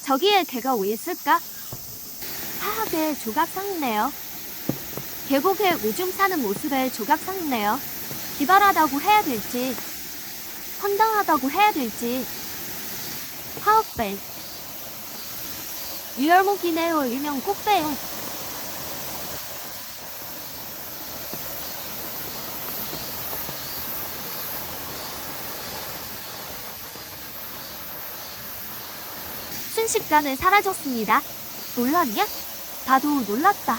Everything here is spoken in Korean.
저기에 개가 왜 있을까? 하하게 조각상이네요. 계곡에 오줌 싸는 모습에 조각상이네요. 기발하다고 해야 될지 황당하다고 해야 될지. 하읍벨 유혈목이네요. 일명 꽃배요. 순식간에 사라졌습니다. 놀랐냐? 나도 놀랐다.